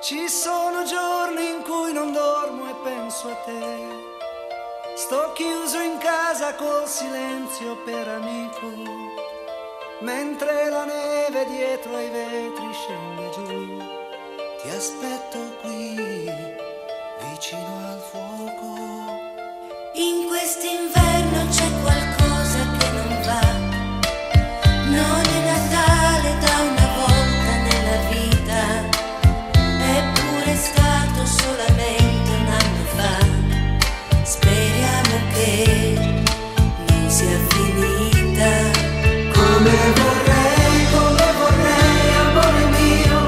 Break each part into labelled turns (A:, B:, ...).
A: Ci sono giorni in cui non dormo e penso a te. Sto chiuso in casa col silenzio per amico, mentre la neve dietro ai vetri scende giù. Ti aspetto qui, vicino al fuoco.
B: In quest'inverno c'è qualcosa che non va. Non è Natale da una volta nella vita, eppure è stato solamente un anno fa. Speriamo che non sia finita.
A: Come vorrei, amore mio,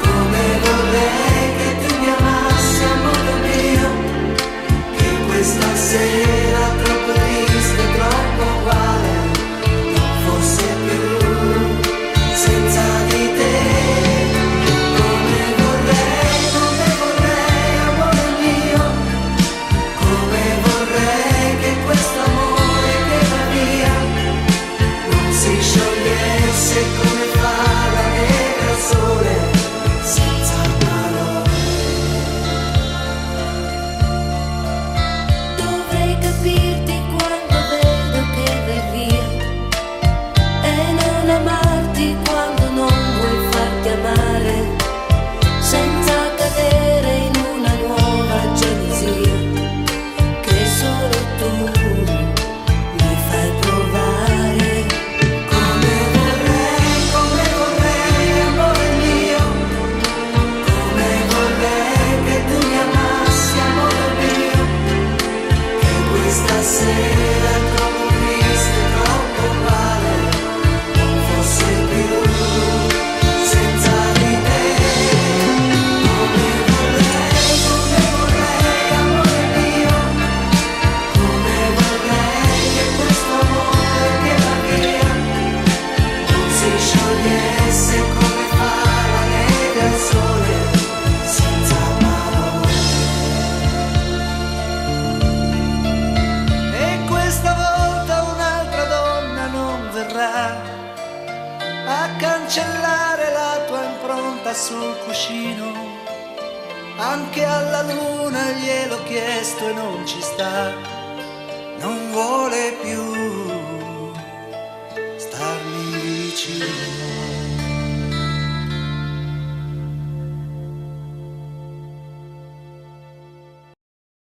A: come vorrei che tu mi amassi, amore mio, che questa sera troppo triste, troppo uguale, non fosse più senza di te. Come vorrei, amore mio, come vorrei che questo amore che va via non si sciogliesse come fa la neve al sole, senza parole.
B: Dovrei capirti quando vedo che vai via e non amarti quando non vuoi farti amare, senza cadere in una nuova gelosia che solo tu mi fai provare.
A: Come vorrei, amore mio, come vorrei che tu mi amassi, amore mio, che questa sera troppo triste, troppo uguale, non fosse più senza di te. Come vorrei, amore mio, come vorrei che questo amore che va via non si sciogliesse come fa la neve al sole, senza parole. E questa volta un'altra donna non verrà a cancellare la tua impronta sul cuscino. Anche alla luna gliel'ho chiesto e non ci sta, non vuole più starmi vicino.